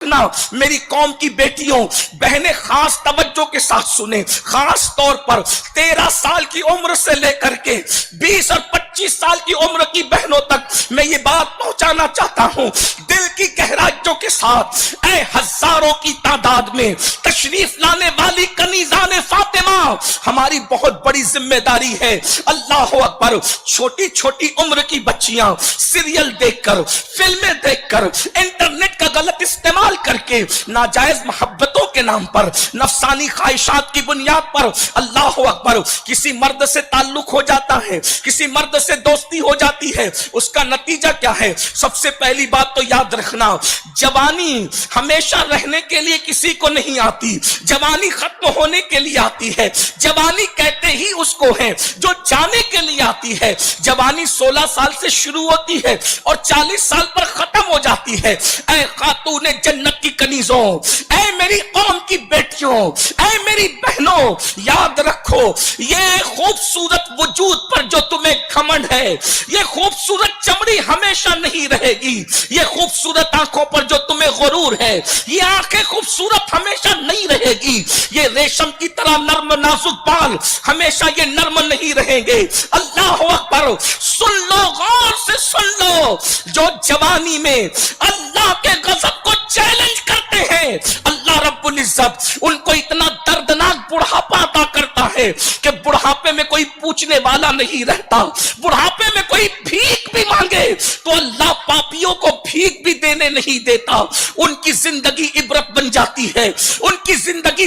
رکھنا میری قوم کی بیٹیوں بہنیں خاص توجہ کے ساتھ سنیں، خاص طور پر 13 سال کی عمر سے لے کر کے 20 اور 25 سال کی عمر کی بہنوں تک میں یہ بات پہنچانا چاہتا ہوں دل کی گہرائیوں کے ساتھ۔ اے ہزاروں کی تعداد میں تشریف لانے والی کنیزان فاطمہ، ہماری بہت بڑی ذمہ داری ہے۔ اللہ اکبر، چھوٹی چھوٹی عمر کی بچیاں سیریل دیکھ کر، فلمیں دیکھ کر، انٹرنیٹ کا غلط استعمال کر کے ناجائز محبتوں کے نام پر، نفسانی خواہشات کی بنیاد پر، اللہ اکبر، کسی مرد سے تعلق ہو جاتا ہے، کسی مرد سے دوستی ہو جاتی ہے، اس کا نتیجہ کیا ہے؟ سب سے پہلی بات تو یاد رکھنا، جوانی ہمیشہ رہنے کے لیے کسی کو نہیں آتی، جوانی ختم ہونے کے لیے آتی ہے۔ جوانی کہتے ہی اس کو ہے جو جانے کے لیے آتی ہے۔ جوانی 16 سال سے شروع ہوتی ہے اور 40 سال پر ختم ہو جاتی ہے۔ اے خاتون جنت کی کنیزوں، اے میری قوم کی بیٹیوں، اے میری بہنوں، یاد رکھو یہ خوبصورت وجود پر جو تمہیں گھمنڈ ہے، یہ خوبصورت چمڑی ہمیشہ نہیں رہے گی، یہ خوبصورت آنکھوں پر جو تمہیں غرور ہے، یہ آنکھیں خوبصورت ہمیشہ نہیں رہے گی، یہ ریشم کی طرح نرم نازک بال ہمیشہ یہ نرم نہیں رہیں گے۔ اللہ اکبر، سن لو، غور سے سن لو، جو جوانی میں اللہ کے غضب کو چیلنج کرتے ہیں، اللہ رب العزت ان کو اتنا دردناک بڑھاپا عطا کرتا ہے کہ بڑھاپے میں کوئی پوچھنے والا نہیں رہتا۔ بڑھاپے میں کوئی بھیک بھی مانگے تو اللہ پاپیوں کو بھیک بھی دینے نہیں دیتا۔ ان کی زندگی عبرت بن جاتی ہے، ان کی زندگی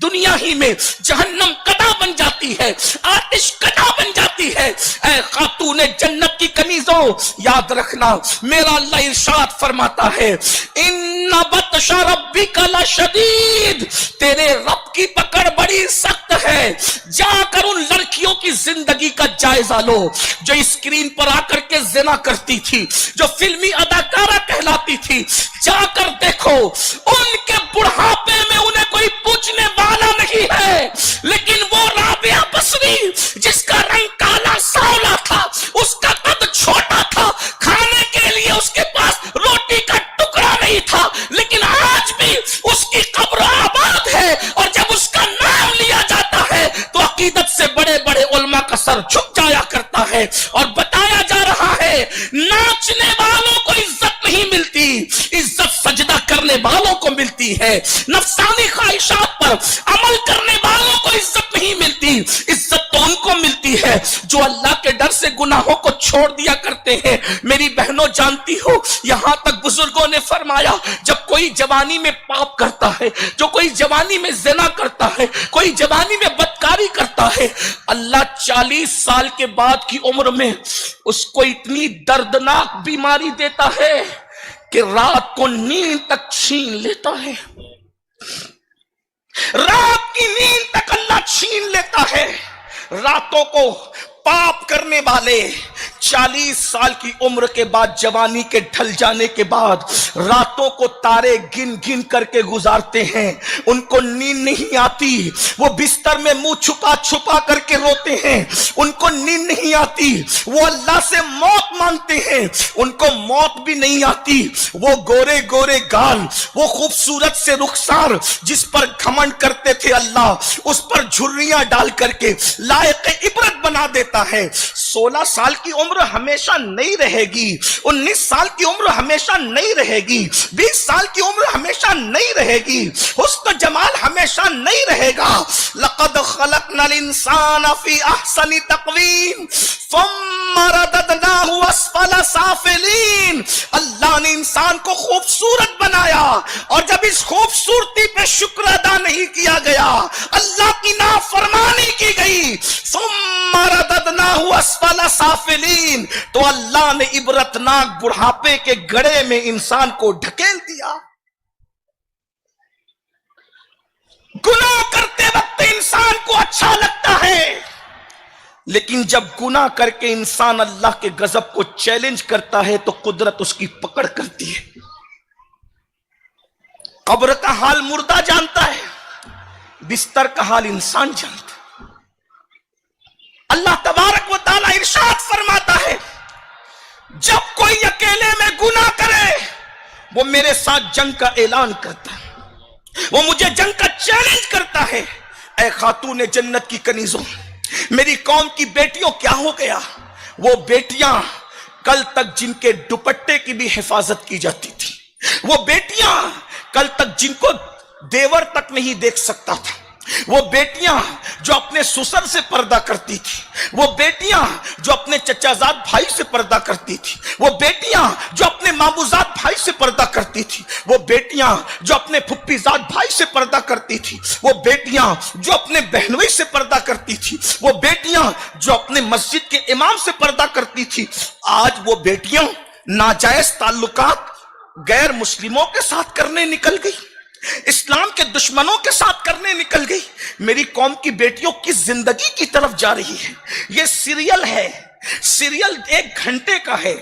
دنیا ہی میں جہنم قدا بن جاتی ہے، آتش قدا بن جاتی ہے۔ اے خاتون جنت کی کنیزوں، یاد رکھنا میرا اللہ ارشاد فرماتا ہے، ان بطش ربک لشدید، تیرے رب کی پکڑ بڑی سخت ہے۔ جا کر ان لڑکیوں کی زندگی کا جائزہ لو جو اسکرین پر آ کر کے زنا کرتی تھی، جو فلمی اداکارہ کہلاتی تھی، جا کر دیکھو ان کے بڑھاپے میں انہیں کوئی پوچھنے والا نہیں ہے، لیکن وہ رابعہ بصری جس کا رنگ کالا سانولا تھا، اس کا قد چھوٹا تھا، کھانے کے لیے اس کے پاس روٹی کا ٹکڑا نہیں تھا، لیکن آج بھی اس کی قبر آباد ہے، اور جب اس کا نام لیا جاتا ہے تو عقیدت سے بڑے بڑے علماء کا سر جھک جایا کرتا ہے، اور بتایا جا رہا ہے ناچنے والوں کو عزت نہیں ملتی، عزت سجدہ کرنے والوں کو ملتی ہے۔ نفسانی خواہشات پر عمل کرنے والوں کو عزت نہیں ملتی، عزت تو ان کو ملتی ہے جو اللہ کے ڈر سے گناہوں کو چھوڑ دیا کرتے ہیں۔ میری بہنوں جانتی ہو، یہاں تک بزرگوں نے فرمایا جب کوئی جوانی میں پاپ کرتا ہے، جو کوئی جوانی میں زنا کرتا ہے، کوئی جوانی میں بدکاری کرتا ہے، اللہ 40 سال کے بعد کی عمر میں اس کو اتنی دردناک بیماری دیتا ہے کہ رات کو نیند تک چھین لیتا ہے، رات کی نیند تک اللہ چھین لیتا ہے۔ راتوں کو پاپ کرنے والے 40 سال کی عمر کے بعد، جوانی کے ڈھل جانے کے بعد، راتوں کو تارے گن گن کر کے گزارتے ہیں، ان کو نیند نہیں آتی، وہ بستر میں منہ چھپا چھپا کر کے روتے ہیں، ان کو نیند نہیں آتی، وہ اللہ سے موت مانگتے ہیں، ان کو موت بھی نہیں آتی۔ وہ گورے گورے گال، وہ خوبصورت سے رخسار جس پر گھمنڈ کرتے تھے اللہ، اس پر جھریاں ڈال کر کے لائق عبرت بنا دیتا ہے۔ 16 سال کی عمر ہمیشہ نہیں رہے گی، 19 سال کی عمر ہمیشہ نہیں رہے گی، 20 سال کی عمر ہمیشہ نہیں رہے گی، حسن و جمال ہمیشہ نہیں رہے گا۔ لقد خلقنا الانسان فی احسن تقویم ثم رددناہ اسفل سافلین، اللہ نے انسان کو خوبصورت بنایا، اور جب اس خوبصورتی پہ شکر ادا نہیں کیا گیا، اللہ کی نافرمانی کی گئی، ثم رددناہ اسفل سافلین، تو اللہ نے عبرتناک بڑھاپے کے گڑھے میں انسان کو ڈھکیل دیا۔ گناہ کرتے وقت انسان کو اچھا لگتا ہے، لیکن جب گناہ کر کے انسان اللہ کے غضب کو چیلنج کرتا ہے تو قدرت اس کی پکڑ کرتی ہے۔ قبر کا حال مردہ جانتا ہے، بستر کا حال انسان جانتا ہے۔ اللہ تبارک و تعالی ارشاد فرماتا ہے، جب کوئی اکیلے میں گناہ کرے وہ میرے ساتھ جنگ کا اعلان کرتا ہے، وہ مجھے جنگ کا چیلنج کرتا ہے۔ اے خاتون جنت کی کنیزوں، میری قوم کی بیٹیوں، کیا ہو گیا؟ وہ بیٹیاں کل تک جن کے دوپٹے کی بھی حفاظت کی جاتی تھی، وہ بیٹیاں کل تک جن کو دیور تک نہیں دیکھ سکتا تھا، وہ بیٹیاں جو اپنے سسر سے پردہ کرتی تھی، وہ بیٹیاں جو اپنے چچا زاد بھائی سے پردہ کرتی تھی، وہ بیٹیاں جو اپنے مامو زاد بھائی سے پردہ کرتی تھی، وہ بیٹیاں جو اپنے پھپھی زاد بھائی سے پردہ کرتی تھی، وہ بیٹیاں جو اپنے بہنوئی سے پردہ کرتی تھی، وہ بیٹیاں جو اپنے مسجد کے امام سے پردہ کرتی تھی، آج وہ بیٹیاں ناجائز تعلقات غیر مسلموں کے ساتھ کرنے نکل گئی، اسلام کے دشمنوں کے ساتھ کرنے نکل گئی۔ میری قوم کی بیٹیوں کی زندگی کی طرف جا رہی ہے۔ یہ سیریل ہے، سیریل 1 گھنٹے کا ہے،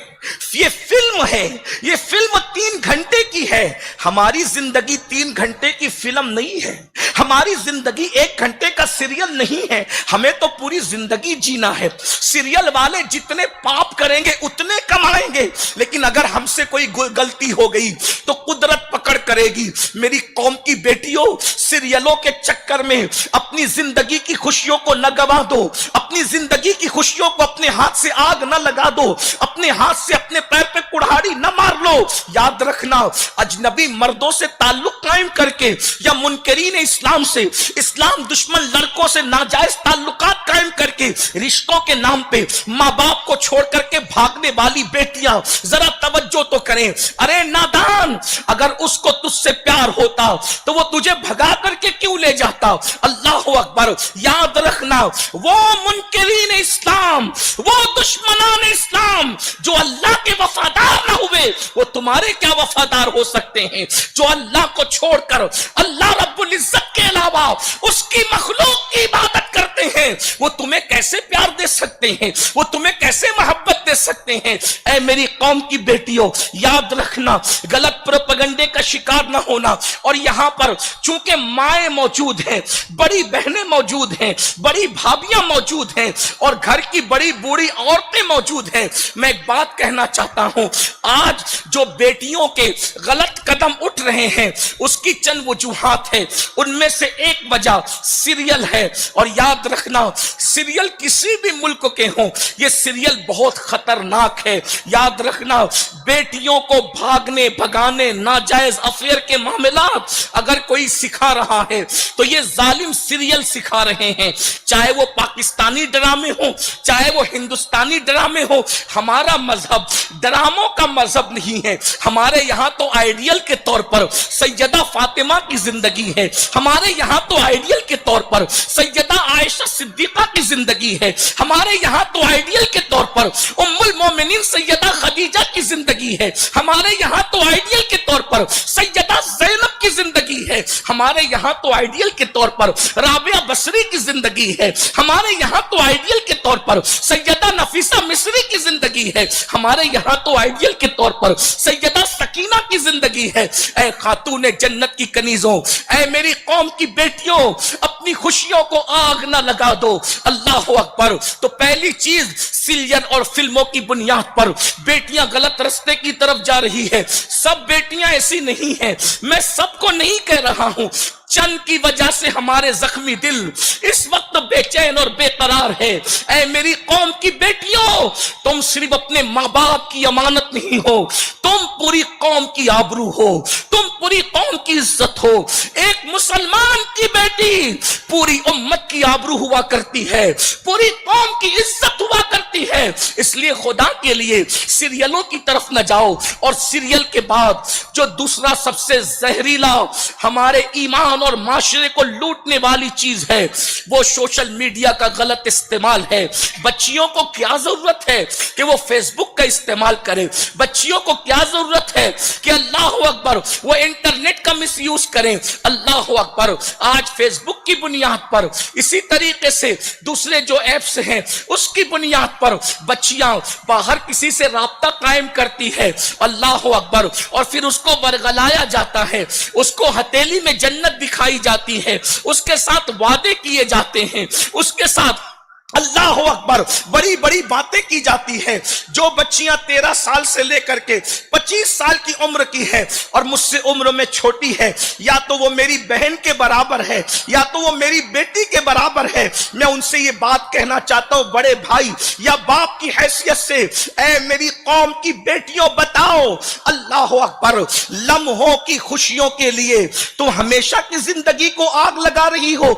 یہ فلم ہے، یہ فلم 3 گھنٹے کی ہے۔ ہماری زندگی 3 گھنٹے کی فلم نہیں ہے، ہماری زندگی 1 گھنٹے کا سیریل نہیں ہے، ہمیں تو پوری زندگی جینا ہے۔ سیریل والے جتنے پاپ کریں گے اتنے کمائیں گے، لیکن اگر ہم سے کوئی غلطی ہو گئی تو قدرت پکڑ کرے گی۔ میری قوم کی بیٹیوں، سیریلوں کے چکر میں اپنی زندگی کی خوشیوں کو نہ گوا دو، اپنی زندگی کی خوشیوں کو اپنے ہاتھ سے آگ نہ لگا دو، اپنے ہاتھ سے اپنے پیر پہ کڑھاڑی نہ مار لو۔ یاد رکھنا، اجنبی مردوں سے تعلق قائم کر کے یا منکرین اسلام سے، اسلام دشمن لڑکوں سے ناجائز تعلقات قائم کر کے، رشتوں کے نام پہ ماں باپ کو چھوڑ کر کے بھاگنے والی بیٹیاں ذرا توجہ تو کریں۔ ارے نادان، اگر اس کو تجھ سے پیار ہوتا تو وہ تجھے بھگا کر کے کیوں لے جاتا؟ اللہ اکبر۔ یاد رکھنا، وہ منکرین اسلام، وہ دشمنان اسلام جو اللہ کے وفادار نہ ہوئے، وہ تمہارے کیا وفادار ہو سکتے ہیں؟ جو اللہ کو چھوڑ کر اللہ رب العزت کے علاوہ اس کی مخلوق کی عبادت کرتے ہیں، وہ تمہیں کیسے پیار دے سکتے ہیں؟ وہ تمہیں کیسے محبت دے سکتے ہیں؟ اے میری قوم کی بیٹیوں، یاد رکھنا، غلط پروپیگنڈے کا شکار نہ ہونا۔ اور یہاں پر چونکہ مائیں موجود ہیں، بڑی بہنیں موجود ہیں، بڑی بھابیاں موجود ہیں، اور گھر کی بڑی بوڑھی عورتیں موجود ہیں، میں ایک بات کہنا چاہتا ہوں، آج جو بیٹیوں کے غلط قدم اٹھ رہے ہیں اس کی چند وجوہات ہیں، ان میں سے ایک وجہ سیریل ہے۔ اور یاد رکھنا، سیریل کسی بھی ملک کے ہوں، یہ سیریل بہت خطرناک ہے۔ یاد رکھنا، بیٹیوں کو بھاگنے بھگانے، ناجائز افیئر کے معاملات اگر کوئی سکھا رہا ہے تو یہ ظالم سیریل سکھا رہے ہیں، چاہے وہ پاکستانی ڈرامے ہوں، چاہے وہ ہندوستانی ڈرامے ہوں۔ ہمارا مذہب ڈراموں کا مذہب نہیں ہے، ہمارے یہاں تو آئیڈیل کے طور پر سیدہ فاطمہ کی زندگی ہے، ہمارے یہاں تو آئیڈیل کے طور پر سیدہ عائشہ صدیقہ کی زندگی ہے، ہمارے یہاں تو آئیڈیل کے طور پر ام المومنین سیدہ خدیجہ کی زندگی ہے، ہمارے یہاں تو آئیڈیل کے طور پر سیدہ زینب کی زندگی ہے، ہمارے یہاں تو آئیڈیل کے طور پر رابعہ بصری کی زندگی ہے، ہمارے یہاں تو آئیڈیل کے طور پر سیدہ نفیسہ مصری کی زندگی ہے، ہمارے یہاں تو آئیڈیل کے طور پر سیدہ سکینہ کی زندگی ہے۔ اے خاتون جنت کی کنیزوں، اے میری قوم کی بیٹیوں، اپنی خوشیوں کو آگ نہ لگا دو۔ اللہ اکبر۔ تو پہلی چیز، سیریل اور فلموں کی بنیاد پر بیٹیاں غلط رستے کی طرف جا رہی ہے۔ سب بیٹیاں ایسی نہیں ہیں، میں سب کو نہیں کہہ رہا ہوں، چند کی وجہ سے ہمارے زخمی دل اس وقت بے چین اور بے قرار ہے۔ اے میری قوم کی بیٹیوں، تم صرف اپنے ماں باپ کی امانت نہیں ہو، تم پوری قوم کی آبرو ہو، تم پوری قوم کی عزت ہو۔ ایک مسلمان کی بیٹی پوری امت کی آبرو ہوا کرتی ہے، پوری قوم کی عزت ہوا کرتی ہے۔ اس لیے خدا کے لیے سیریلوں کی طرف نہ جاؤ۔ اور سیریل کے بعد جو دوسرا سب سے زہریلا ہمارے ایمان اور معاشرے کو لوٹنے والی چیز ہے، وہ سوشل میڈیا کا غلط استعمال ہے۔ بچیوں کو کیا ضرورت ہے کہ وہ فیس بک کا استعمال کرے؟ بچیوں کو کیا ضرورت ہے کہ اللہ اکبر وہ انٹرنیٹ کا مس یوز کریں؟ اللہ اکبر۔ آج فیس بک کی بنیاد پر، اسی طریقے سے دوسرے جو ایپس ہیں اس کی بنیاد پر بچیاں باہر کسی سے رابطہ قائم کرتی ہے، اللہ اکبر، اور پھر اس کو ورگلایا جاتا ہے، اس کو ہتھیلی میں جنت دکھائی جاتی ہے، اس کے ساتھ وعدے کیے جاتے ہیں، اس کے ساتھ اللہ اکبر، بڑی بڑی باتیں کی جاتی ہیں. جو بچیاں 13 سال سے لے کر کے 25 سال کی عمر کی ہے اور مجھ سے عمر میں چھوٹی ہے، یا تو وہ میری بہن کے برابر ہے یا تو وہ میری بیٹی کے برابر ہے، میں ان سے یہ بات کہنا چاہتا ہوں، بڑے بھائی یا باپ کی حیثیت سے، اے میری قوم کی بیٹیوں بتاؤ، اللہ اکبر، لمحوں کی خوشیوں کے لیے تم ہمیشہ کی زندگی کو آگ لگا رہی ہو.